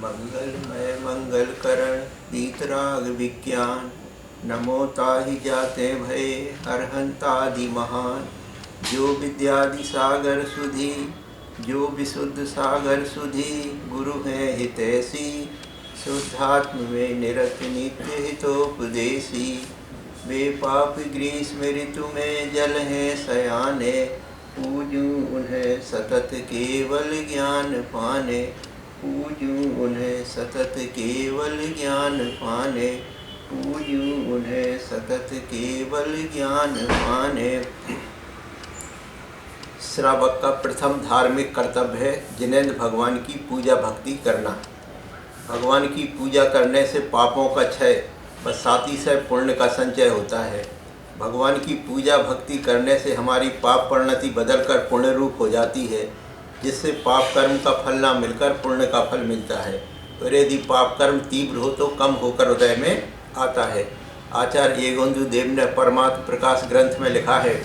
मंगलमय मंगल करण वीतराग विज्ञान। नमो ताहि जाते भय अरहंतादि महान। जो विद्यादि सागर सुधी जो विशुद्ध सागर सुधी। गुरु है हितैषी शुद्धात्म में निरत नित्य हितोपदेशी। वे पाप ग्रीष्म ऋतु में जल हैं सयाने। पूजूं उन्हें सतत केवल ज्ञान पाने। पूजूं उन्हें सतत केवल ज्ञान पाने। पूजूं उन्हें सतत केवल ज्ञान पाने। श्रावक का प्रथम धार्मिक कर्तव्य है जिनेंद्र भगवान की पूजा भक्ति करना। भगवान की पूजा करने से पापों का क्षय व साथ ही साथ पुण्य का संचय होता है। भगवान की पूजा भक्ति करने से हमारी पाप परिणति बदलकर पुण्य रूप हो जाती है, जिससे पाप कर्म का फल ना मिलकर पुण्य का फल मिलता है। और यदि पाप कर्म तीव्र हो तो कम होकर हृदय में आता है। आचार्य एगोंदु देव ने परमात्म प्रकाश ग्रंथ में लिखा है,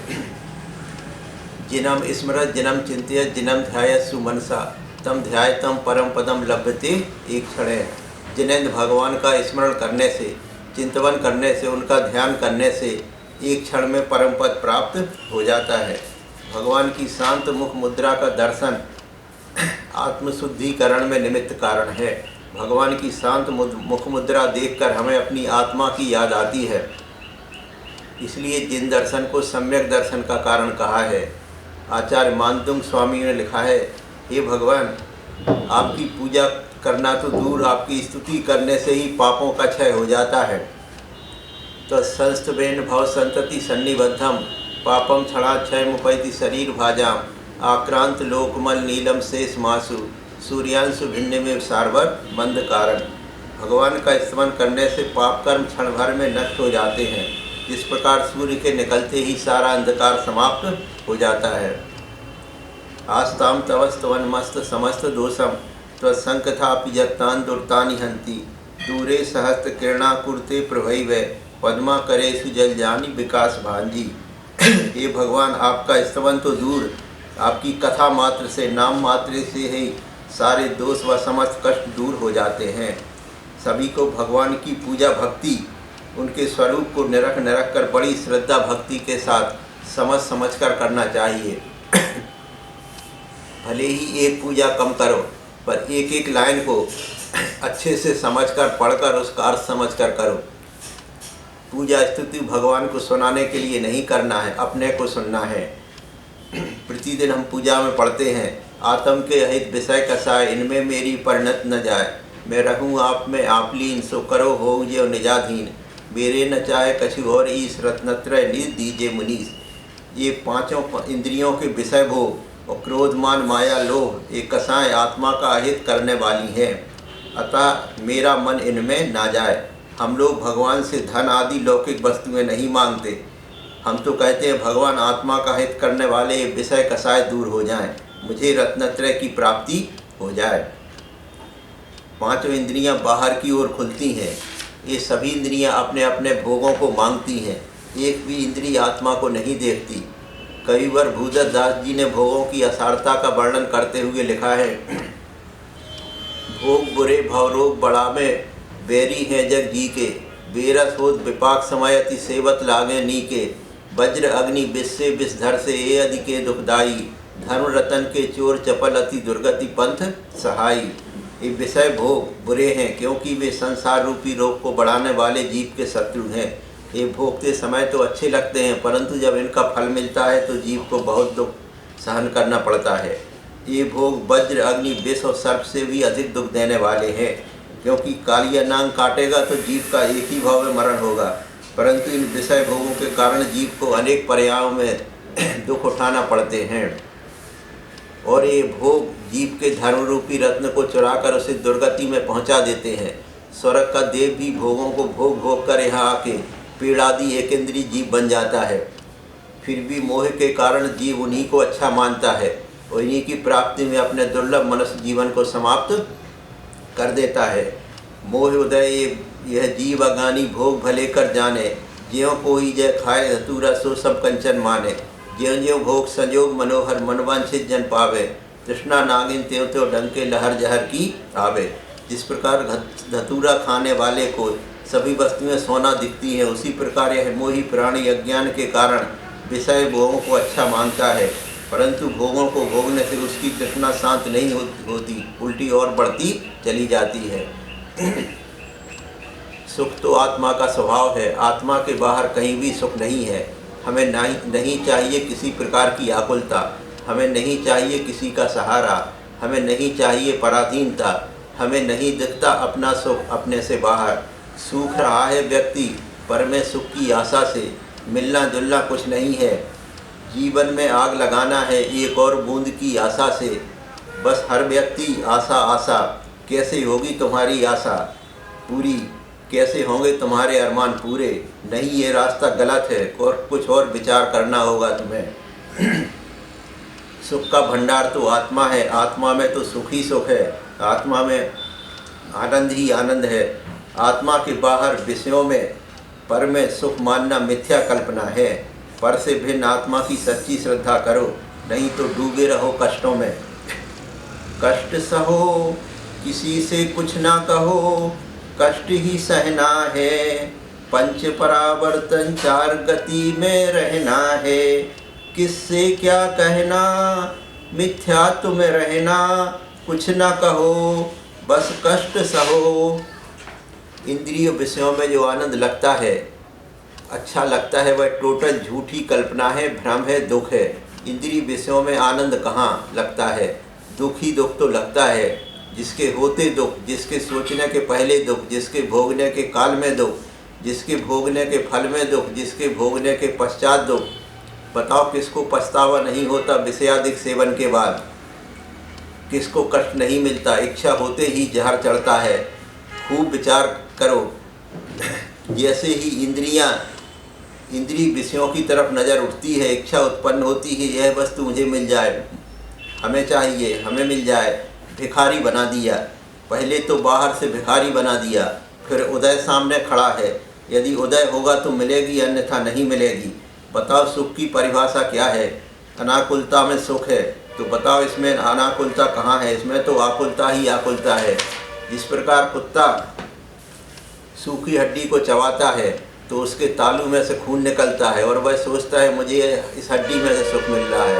जिनम स्मरत जिनम चिंत्यत जिनम ध्यायत सुमनसा तम ध्यायतम परम पदम लभते एक क्षण। जिनेंद्र भगवान का स्मरण करने से, चिंतवन करने से, उनका ध्यान करने से एक क्षण में परम पद प्राप्त हो जाता है। भगवान की शांत मुख मुद्रा का दर्शन आत्मशुद्धिकरण में निमित्त कारण है। भगवान की शांत मुख मुद्रा देखकर हमें अपनी आत्मा की याद आती है, इसलिए जिन दर्शन को सम्यक दर्शन का कारण कहा है। आचार्य मानतुंग स्वामी ने लिखा है, हे भगवान, आपकी पूजा करना तो दूर, आपकी स्तुति करने से ही पापों का क्षय हो जाता है। तो संस्तवेन भव संतति सन्निबद्धम पापम क्षणा क्षय मुपैति शरीर भाजाम आक्रांत लोकमल नीलम शेष मासु सूर्यांशु भिन्न में सारवर मंद कारण। भगवान का स्मरण करने से पाप कर्म क्षण भर में नष्ट हो जाते हैं। जिस प्रकार सूर्य के निकलते ही सारा अंधकार समाप्त हो जाता है। आस्ताम तवस्तवन मस्त समस्त दोषम त्वसंकथापि जत्तान दुर्तानि हंति दूरे सहस्त्र किरणा कुर्ते प्रभैव पद्मा करेशु जल जानी विकास भांजी। ये भगवान, आपका स्तवन तो दूर, आपकी कथा मात्र से, नाम मात्र से ही सारे दोष व समस्त कष्ट दूर हो जाते हैं। सभी को भगवान की पूजा भक्ति, उनके स्वरूप को निरख निरख कर बड़ी श्रद्धा भक्ति के साथ समझ कर करना चाहिए। भले ही एक पूजा कम करो, पर एक एक लाइन को अच्छे से समझकर पढ़कर उसका अर्थ समझकर करो। पूजा स्तुति भगवान को सुनाने के लिए नहीं करना है, अपने को सुनना है। प्रतिदिन हम पूजा में पढ़ते हैं, आत्म के अहित विषय कसाय इनमें मेरी परिणत न जाए। मैं रहूँ आप में आप लीन सो करो हो जो निजाधीन। मेरे न चाहे कछु और ईश रत्नत्रय निज दीजे मुनीस। ये पांचों इंद्रियों के विषय भोग और क्रोध मान माया लोभ ये कसाएँ आत्मा का अहित करने वाली हैं, अतः मेरा मन इनमें ना जाए। हम लोग भगवान से धन आदि लौकिक वस्तुएं नहीं मांगते। हम तो कहते हैं भगवान आत्मा का हित करने वाले ये विषय कसाय दूर हो जाएं, मुझे रत्नत्रय की प्राप्ति हो जाए। पांचों इंद्रियां बाहर की ओर खुलती हैं। ये सभी इंद्रियां अपने अपने भोगों को मांगती हैं, एक भी इंद्रिय आत्मा को नहीं देखती। कविवर भूदत्त दास जी ने भोगों की असारता का वर्णन करते हुए लिखा है, भोग बुरे भवरोग बड़ा में बैरी हैं जग जी के। बेरस होत विपाक समय अति सेवत लागे नी के। वज्र अग्नि विष से विषधर से ए अधिके दुखदाई। धर्म रतन के चोर चपल अति दुर्गति पंथ सहाई। ये विषय भोग बुरे हैं क्योंकि वे संसार रूपी रोग को बढ़ाने वाले जीव के शत्रु हैं। ये भोगते समय तो अच्छे लगते हैं, परंतु जब इनका फल मिलता है तो जीव को बहुत दुख सहन करना पड़ता है। ये भोग वज्र अग्नि विष और सर्प से भी अधिक दुख देने वाले हैं, क्योंकि कालिया नांग काटेगा तो जीव का एक ही भाव में मरण होगा, परंतु इन विषय भोगों के कारण जीव को अनेक पर्यायों में दुख उठाना पड़ते हैं। और ये भोग जीव के धर्म रूपी रत्न को चुराकर उसे दुर्गति में पहुंचा देते हैं। स्वर्ग का देव भी भोगों को भोग भोग कर यहाँ आके पेड़ आदि एक इंद्रिय जीव बन जाता है। फिर भी मोह के कारण जीव उन्हीं को अच्छा मानता है और इन्हीं की प्राप्ति में अपने दुर्लभ मनुष्य जीवन को समाप्त कर देता है। मोह उदय यह जीव अज्ञानी भोग भले कर जाने। ज्यों कोई जय खाए धतूरा सो सब कंचन माने। ज्यों ज्यों भोग संयोग मनोहर मनवांछित जन पावे। तृष्णा नागिन त्यों त्यों डंके लहर जहर की आवे। जिस प्रकार धतूरा खाने वाले को सभी वस्तुएं सोना दिखती हैं, उसी प्रकार यह मोही प्राणी अज्ञान के कारण विषय भोगों को अच्छा मानता है, परंतु भोगों को भोगने से उसकी तृष्णा शांत नहीं होती, उल्टी और बढ़ती चली जाती है। सुख तो आत्मा का स्वभाव है, आत्मा के बाहर कहीं भी सुख नहीं है। हमें नहीं चाहिए किसी प्रकार की आकुलता, हमें नहीं चाहिए किसी का सहारा, हमें नहीं चाहिए पराधीनता, हमें नहीं दिखता अपना सुख अपने से बाहर। सूख रहा है व्यक्ति पर में सुख की आशा से, मिलना जुलना कुछ नहीं है। जीवन में आग लगाना है एक और बूंद की आशा से, बस हर व्यक्ति आशा आशा। कैसे होगी तुम्हारी आशा पूरी, कैसे होंगे तुम्हारे अरमान पूरे? नहीं, ये रास्ता गलत है और कुछ और विचार करना होगा तुम्हें। सुख का भंडार तो आत्मा है, आत्मा में तो सुख ही सुख है, आत्मा में आनंद ही आनंद है। आत्मा के बाहर विषयों में पर में सुख मानना मिथ्या कल्पना है। पर से भिन्न आत्मा की सच्ची श्रद्धा करो, नहीं तो डूबे रहो कष्टों में। कष्ट सहो किसी से कुछ ना कहो, कष्ट ही सहना है। पंच परावर्तन चार गति में रहना है। किससे क्या कहना, मिथ्यात्व में रहना, कुछ ना कहो, बस कष्ट सहो। इंद्रिय विषयों में जो आनंद लगता है, अच्छा लगता है, वह टोटल झूठी कल्पना है, भ्रम है, दुख है। इंद्रिय विषयों में आनंद कहाँ लगता है? दुख ही दुख तो लगता है। जिसके होते दुख, जिसके सोचने के पहले दुख, जिसके भोगने के काल में दुख, जिसके भोगने के फल में दुख, जिसके भोगने के पश्चात दुख। बताओ किसको पछतावा नहीं होता विषयाधिक सेवन के बाद? किसको कष्ट नहीं मिलता? इच्छा होते ही जहर चढ़ता है। खूब विचार करो। जैसे ही इंद्रिय विषयों की तरफ नज़र उठती है, इच्छा उत्पन्न होती है, यह वस्तु मुझे मिल जाए, हमें चाहिए, हमें मिल जाए। भिखारी बना दिया, पहले तो बाहर से भिखारी बना दिया, फिर उदय सामने खड़ा है। यदि उदय होगा तो मिलेगी, अन्यथा नहीं मिलेगी। बताओ सुख की परिभाषा क्या है? अनाकुलता में सुख है, तो बताओ इसमें अनाकुलता कहाँ है? इसमें तो आकुलता ही आकुलता है। जिस प्रकार कुत्ता सूखी हड्डी को चबाता है तो उसके तालू में से खून निकलता है और वह सोचता है मुझे इस हड्डी में से सुख मिल रहा है,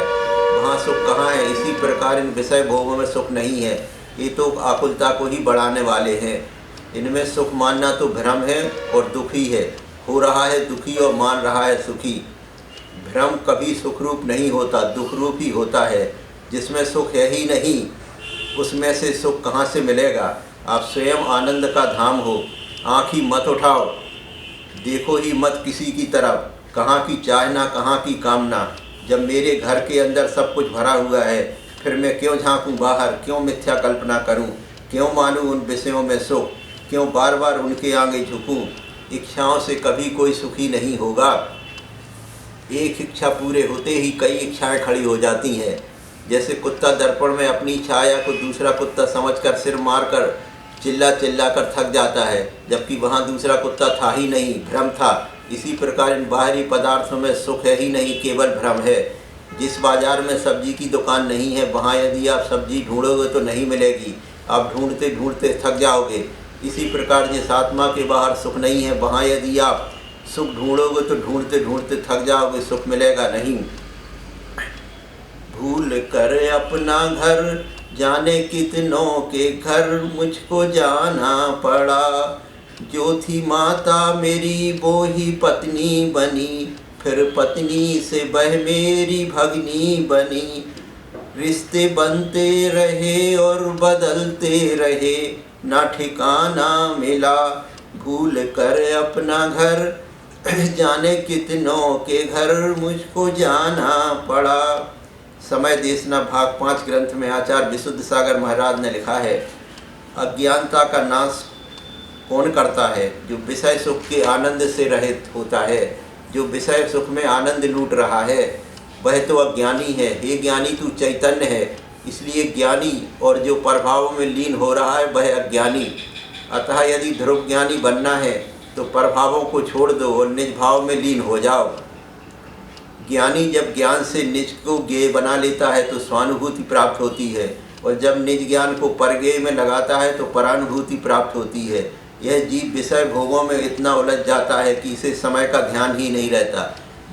वहाँ सुख कहाँ है? इसी प्रकार इन विषय भोगों में सुख नहीं है, ये तो आकुलता को ही बढ़ाने वाले हैं। इनमें सुख मानना तो भ्रम है और दुखी है। हो रहा है दुखी और मान रहा है सुखी। भ्रम कभी सुख रूप नहीं होता, दुख रूप ही होता है। जिसमें सुख है ही नहीं, उसमें से सुख कहाँ से मिलेगा? आप स्वयं आनंद का धाम हो। आँख ही मत उठाओ, देखो ही मत किसी की तरफ। कहाँ की चाहना, कहाँ की कामना? जब मेरे घर के अंदर सब कुछ भरा हुआ है, फिर मैं क्यों झांकूं बाहर? क्यों मिथ्या कल्पना करूं? क्यों मानूं उन विषयों में सुख? क्यों बार बार उनके आगे झुकूं? इच्छाओं से कभी कोई सुखी नहीं होगा। एक इच्छा पूरे होते ही कई इच्छाएं खड़ी हो जाती हैं। जैसे कुत्ता दर्पण में अपनी छाया को दूसरा कुत्ता समझकर सिर मारकर चिल्ला कर थक जाता है, जबकि वहाँ दूसरा कुत्ता था ही नहीं, भ्रम था। इसी प्रकार इन बाहरी पदार्थों में सुख है ही नहीं, केवल भ्रम है। जिस बाजार में सब्जी की दुकान नहीं है, वहाँ यदि आप सब्जी ढूंढोगे तो नहीं मिलेगी, आप ढूंढते ढूंढते थक जाओगे। इसी प्रकार जिस आत्मा के बाहर सुख नहीं है, वहाँ यदि आप सुख ढूंढोगे तो ढूंढते ढूंढते थक जाओगे, सुख मिलेगा नहीं। भूल कर अपना घर जाने कितनों के घर मुझको जाना पड़ा। जो थी माता मेरी वो ही पत्नी बनी, फिर पत्नी से वह मेरी भगनी बनी। रिश्ते बनते रहे और बदलते रहे, ना ठिकाना मिला। भूल कर अपना घर जाने कितनों के घर मुझको जाना पड़ा। समय देशना भाग 5 ग्रंथ में आचार्य विशुद्ध सागर महाराज ने लिखा है, अज्ञानता का नाश कौन करता है? जो विषय सुख के आनंद से रहित होता है। जो विषय सुख में आनंद लूट रहा है वह तो अज्ञानी है। हे ज्ञानी तू चैतन्य है, इसलिए ज्ञानी, और जो प्रभावों में लीन हो रहा है वह अज्ञानी। अतः यदि ध्रुव ज्ञानी बनना है तो प्रभावों को छोड़ दो और निज भाव में लीन हो जाओ। ज्ञानी जब ज्ञान से निज को ज्ञेय बना लेता है तो स्वानुभूति प्राप्त होती है। और जब निज ज्ञान को परगेय में लगाता है तो परानुभूति प्राप्त होती है। यह जीव विषय भोगों में इतना उलझ जाता है कि इसे समय का ध्यान ही नहीं रहता।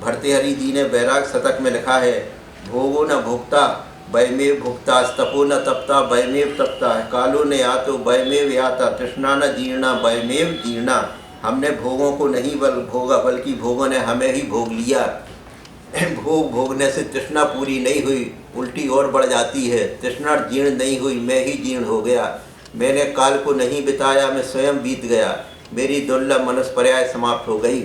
भर्तृहरि जी ने वैराग शतक में लिखा है, भोगो न भुक्ता वयमेव भुक्ता, तपो न तपता वयमेव तपता, कालो न यातो वयमेव याता, तृष्णा न जीर्णा वयमेव जीर्णा। हमने भोगों को नहीं भोगा, बल्कि भोगों ने हमें ही भोग लिया। भोग भोगने से तृष्णा पूरी नहीं हुई, उल्टी और बढ़ जाती है। तृष्णा जीर्ण नहीं हुई, मैं ही जीर्ण हो गया। मैंने काल को नहीं बिताया, मैं स्वयं बीत गया। मेरी दुर्लभ मनुष्य पर्याय समाप्त हो गई।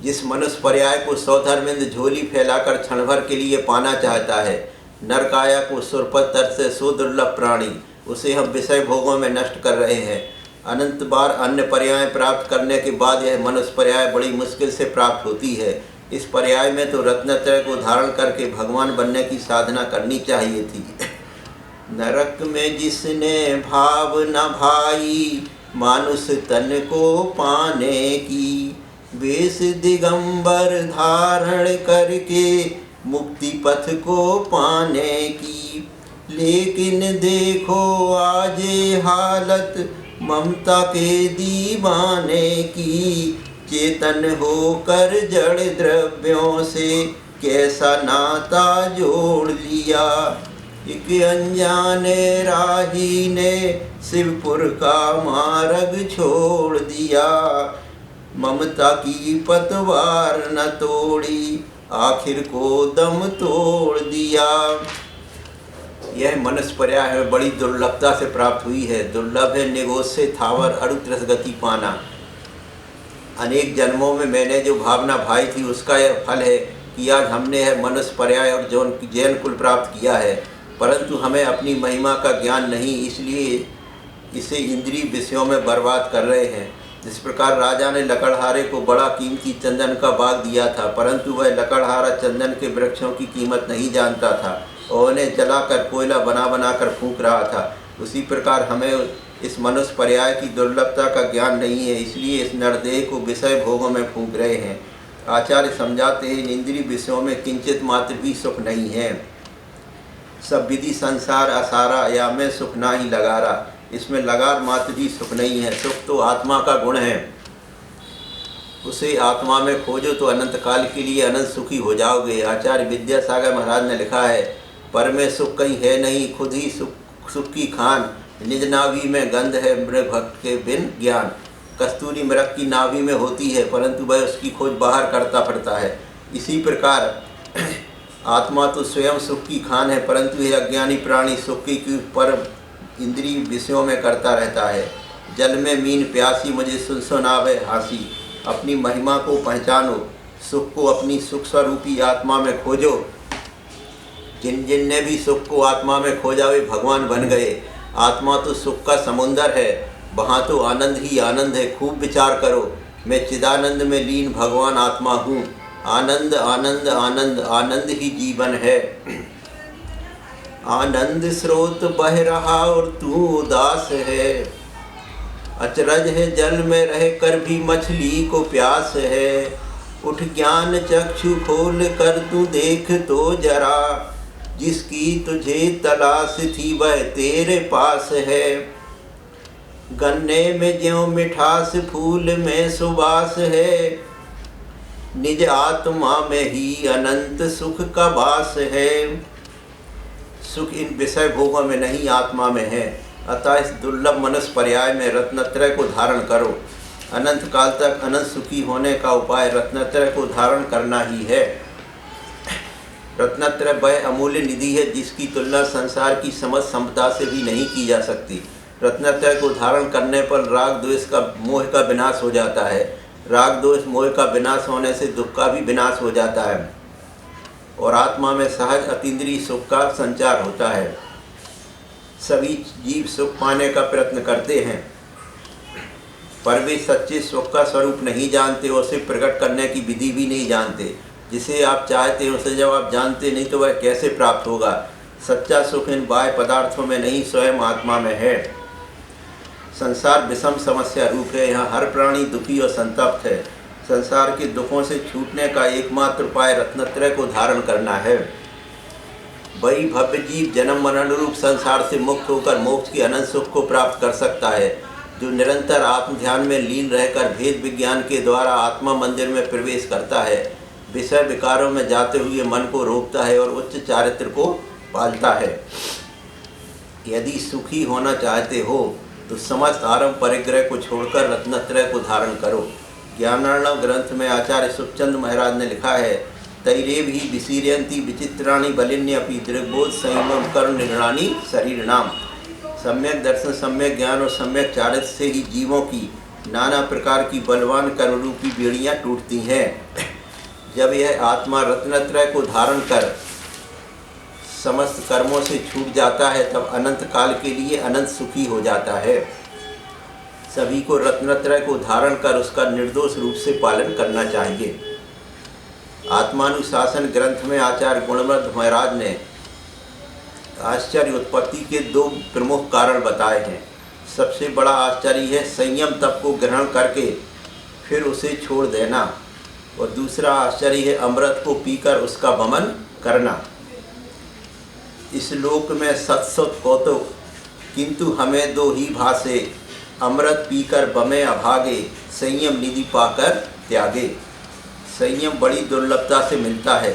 जिस मनुष्य पर्याय को सौधर्मिंद झोली फैलाकर क्षण भर के लिए पाना चाहता है, नरकाया को सुरपत तर से सो दुर्लभ प्राणी, उसे हम विषय भोगों में नष्ट कर रहे हैं। अनंत बार अन्य पर्याय प्राप्त करने के बाद यह मनुष्य पर्याय बड़ी मुश्किल से प्राप्त होती है। इस पर्याय में तो रत्नत्रय को धारण करके भगवान बनने की साधना करनी चाहिए थी। नरक में जिसने भाव न भाई, मानुष तन को पाने की, वेश दिगंबर धारण करके मुक्ति पथ को पाने की। लेकिन देखो आज हालत ममता के दीवाने की, चेतन होकर जड़ द्रव्यों से कैसा नाता जोड़ लिया। एक अनजाने राही ने शिवपुर का मार्ग छोड़ दिया, ममता की पतवार न तोड़ी, आखिर को दम तोड़ दिया। यह मनुष्य पर्याय है बड़ी दुर्लभता से प्राप्त हुई है। दुर्लभ है निगोज से थावर अड़ुत्रस गति पाना। अनेक जन्मों में मैंने जो भावना भाई थी, उसका यह फल है कि आज हमने यह मनुष्य पर्याय और जैन कुल प्राप्त किया है। परंतु हमें अपनी महिमा का ज्ञान नहीं, इसलिए इसे इंद्रिय विषयों में बर्बाद कर रहे हैं। जिस प्रकार राजा ने लकड़हारे को बड़ा कीमती चंदन का बाग दिया था, परंतु वह लकड़हारा चंदन के वृक्षों की कीमत नहीं जानता था और उन्हें जलाकर कोयला बना बना कर फूंक रहा था, उसी प्रकार हमें इस मनुष्य पर्याय की दुर्लभता का ज्ञान नहीं है, इसलिए इस नरदेह को विषय भोगों में फूंक रहे हैं। आचार्य समझाते हैं, इन इंद्रिय विषयों में किंचित मात्र भी सुख नहीं है। सब विधि संसार असारा, या मैं सुख ना ही लगारा, इसमें लगार मात्र भी सुख नहीं है। सुख तो आत्मा का गुण है, उसे आत्मा में खोजो तो अनंत काल के लिए अनंत सुखी हो जाओगे। आचार्य विद्यासागर महाराज ने लिखा है, पर में सुख कहीं है नहीं, खुद ही सुख की खान, निज नाभि में गंध है मृग भक्त के बिन ज्ञान। कस्तूरी मृग की नाभि में होती है, परंतु वह उसकी खोज बाहर करता फिरता है। इसी प्रकार आत्मा तो स्वयं सुख की खान है, परंतु यह अज्ञानी प्राणी सुख की पर इंद्रिय विषयों में करता रहता है। जल में मीन प्यासी, मुझे सुन सुनावे हासी। अपनी महिमा को पहचानो, सुख को अपनी सुख स्वरूपी आत्मा में खोजो। जिन जिन ने भी सुख को आत्मा में खोजा वे भगवान बन गए। आत्मा तो सुख का समुंदर है, वहाँ तो आनंद ही आनंद है। खूब विचार करो, मैं चिदानंद में लीन भगवान आत्मा हूँ। आनंद आनंद आनंद आनंद ही जीवन है। आनंद स्रोत बह रहा और तू उदास है, अचरज है जल में रह कर भी मछली को प्यास है। उठ ज्ञान चक्षु खोल कर तू देख तो जरा, जिसकी तुझे तलाश थी वह तेरे पास है। गन्ने में ज्यों मिठास फूल में सुबास है, निज आत्मा में ही अनंत सुख का वास है। सुख इन विषय भोगों में नहीं, आत्मा में है। अतः इस दुर्लभ मनुष्य पर्याय में रत्नत्रय को धारण करो। अनंत काल तक अनंत सुखी होने का उपाय रत्नत्रय को धारण करना ही है। रत्नत्रय वह अमूल्य निधि है जिसकी तुलना संसार की समस्त संपदा से भी नहीं की जा सकती। रत्नत्रय को धारण करने पर राग द्वेष का मोह का विनाश हो जाता है। राग दोष मोह का विनाश होने से दुख का भी विनाश हो जाता है और आत्मा में सहज अतीन्द्रिय सुख का संचार होता है। सभी जीव सुख पाने का प्रयत्न करते हैं, पर वे सच्चे सुख का स्वरूप नहीं जानते और उसे प्रकट करने की विधि भी नहीं जानते। जिसे आप चाहते हैं उसे जब आप जानते नहीं तो वह कैसे प्राप्त होगा। सच्चा सुख इन बाह्य पदार्थों में नहीं, स्वयं आत्मा में है। संसार विषम समस्या रूप है, यहाँ हर प्राणी दुखी और संतप्त है। संसार के दुखों से छूटने का एकमात्र उपाय रत्नत्रय को धारण करना है। वही भव्य जीव जन्म मरण रूप संसार से मुक्त होकर मोक्ष के अनंत सुख को प्राप्त कर सकता है, जो निरंतर आत्म ध्यान में लीन रहकर भेद विज्ञान के द्वारा आत्मा मंदिर में प्रवेश करता है, विषय विकारों में जाते हुए मन को रोकता है और उच्च चारित्र को पालता है। यदि सुखी होना चाहते हो तो समस्त आरंभ परिग्रह को छोड़कर रत्नत्रय को धारण करो। ज्ञानार्णव ग्रंथ में आचार्य सुखचंद महाराज ने लिखा है, तैरेव ही विसीरयंती विचित्राणी बलिन्यपि दृग्बोध संयमम कर्ण निर्णानी शरीर नाम। सम्यक दर्शन, सम्यक ज्ञान और सम्यक चारित्र से ही जीवों की नाना प्रकार की बलवान कर्मरूपी बेड़ियाँ टूटती हैं। जब यह आत्मा रत्नत्रय को धारण कर समस्त कर्मों से छूट जाता है, तब अनंत काल के लिए अनंत सुखी हो जाता है। सभी को रत्नत्रय को धारण कर उसका निर्दोष रूप से पालन करना चाहिए। आत्मानुशासन ग्रंथ में आचार्य गुणवंत महाराज ने आश्चर्य उत्पत्ति के 2 प्रमुख कारण बताए हैं। सबसे बड़ा आश्चर्य है संयम तप को ग्रहण करके फिर उसे छोड़ देना, और दूसरा आश्चर्य है अमृत को पीकर उसका वमन करना। इस लोक में सत्सत कौतुक, किंतु हमें 2 ही भाषे, अमृत पीकर बमे अभागे, संयम निधि पाकर त्यागे। संयम बड़ी दुर्लभता से मिलता है,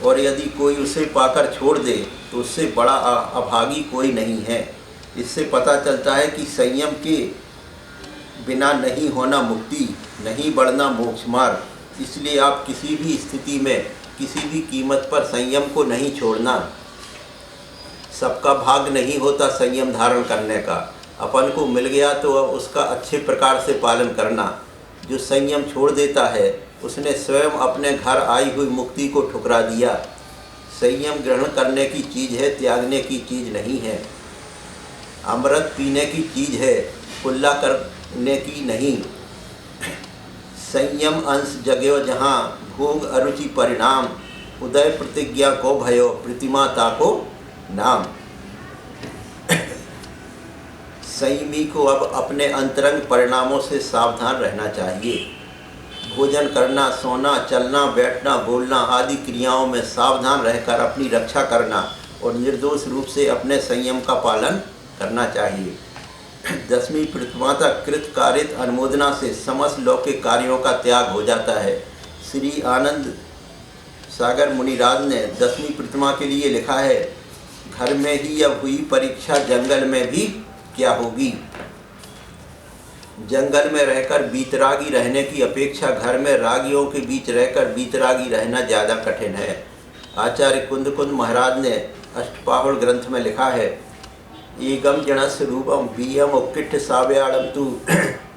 और यदि कोई उसे पाकर छोड़ दे तो उससे बड़ा अभागी कोई नहीं है। इससे पता चलता है कि संयम के बिना नहीं होना मुक्ति, नहीं बढ़ना मोक्ष मार्ग। इसलिए आप किसी भी स्थिति में किसी भी कीमत पर संयम को नहीं छोड़ना। सबका भाग नहीं होता संयम धारण करने का। अपन को मिल गया तो अब उसका अच्छे प्रकार से पालन करना। जो संयम छोड़ देता है उसने स्वयं अपने घर आई हुई मुक्ति को ठुकरा दिया। संयम ग्रहण करने की चीज़ है, त्यागने की चीज़ नहीं है। अमृत पीने की चीज़ है, कुल्ला करने की नहीं। संयम अंश जग्यो जहाँ, भोग अरुचि परिणाम, उदय प्रतिज्ञा को भयो, प्रतिमाता को नाम। संयमी को अब अपने अंतरंग परिणामों से सावधान रहना चाहिए। भोजन करना, सोना, चलना, बैठना, बोलना आदि क्रियाओं में सावधान रहकर अपनी रक्षा करना और निर्दोष रूप से अपने संयम का पालन करना चाहिए। 10वीं प्रतिमाता कृत कारित अनुमोदना से समस्त लौकिक कार्यों का त्याग हो जाता है। श्री आनंद सागर मुनिराज ने 10वीं प्रतिमा के लिए लिखा है, घर में ही अब हुई परीक्षा, जंगल में भी क्या होगी। जंगल में रहकर बीतरागी रहने की अपेक्षा घर में रागियों के बीच रहकर बीतरागी रहना ज़्यादा कठिन है। आचार्य कुंद महाराज ने अष्टपाहुड़ ग्रंथ में लिखा है, एकम जणस रूपम बीयम उक्किठ साव्याड़म तु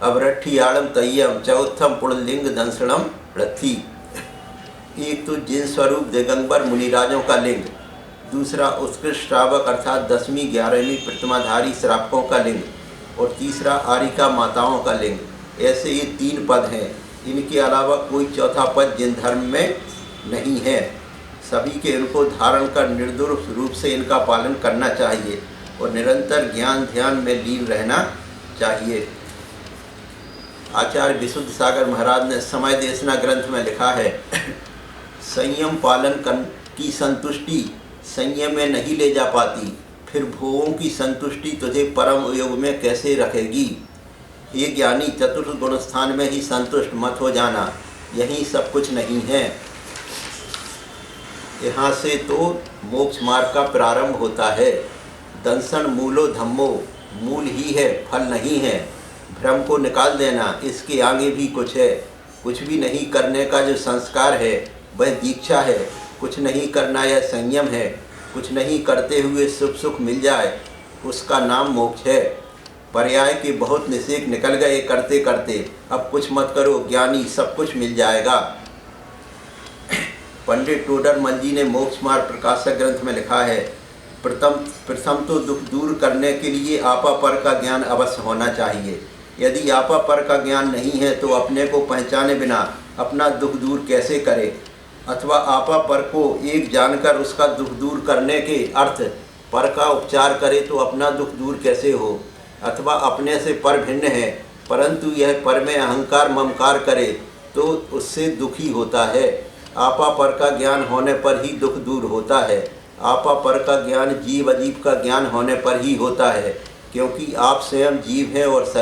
अवरठियाड़म तय्यम चौथम पुणलिंग दंसणम रथी। एक तो जिन स्वरूप दिगंबर मुनिराजों का लिंग, दूसरा उत्कृष्ट श्रावक अर्थात 10वीं 11वीं प्रतिमाधारी श्रावकों का लिंग, और तीसरा आरिका माताओं का लिंग। ऐसे ये 3 पद हैं। इनके अलावा कोई चौथा पद जिन धर्म में नहीं है। सभी के इनको धारण कर निर्दोष रूप से इनका पालन करना चाहिए और निरंतर ज्ञान ध्यान में लीन रहना चाहिए। आचार्य विशुद्ध सागर महाराज ने समय देशना ग्रंथ में लिखा है, संयम पालन की संतुष्टि संयम में नहीं ले जा पाती, फिर भोगों की संतुष्टि तुझे परम योग में कैसे रखेगी। ये ज्ञानी, चतुर्थ गुण स्थान में ही संतुष्ट मत हो जाना, यही सब कुछ नहीं है। यहाँ से तो मोक्ष मार्ग का प्रारंभ होता है। दंसन मूलो धम्मो, मूल ही है, फल नहीं है। भ्रम को निकाल देना, इसके आगे भी कुछ है। कुछ भी नहीं करने का जो संस्कार है वह दीक्षा है। कुछ नहीं करना यह संयम है। कुछ नहीं करते हुए सुख मिल जाए उसका नाम मोक्ष है। पर्याय के बहुत निषेध निकल गए करते करते, अब कुछ मत करो, ज्ञानी सब कुछ मिल जाएगा। पंडित टोडरमल जी ने मोक्ष मार्ग प्रकाशक ग्रंथ में लिखा है, प्रथम तो दुख दूर करने के लिए आपा पर का ज्ञान अवश्य होना चाहिए। यदि आपा पर का ज्ञान नहीं है तो अपने को पहचाने बिना अपना दुख दूर कैसे करे, अथवा आपा पर को एक जानकर उसका दुख दूर करने के अर्थ पर का उपचार करे तो अपना दुख दूर कैसे हो। अथवा अपने से पर भिन्न है परंतु यह पर में अहंकार ममकार करे तो उससे दुखी होता है। आपा पर का ज्ञान होने पर ही दुख दूर होता है। आपा पर का ज्ञान जीव अजीब का ज्ञान होने पर ही होता है, क्योंकि आप स्वयं जीव हैं और शरीर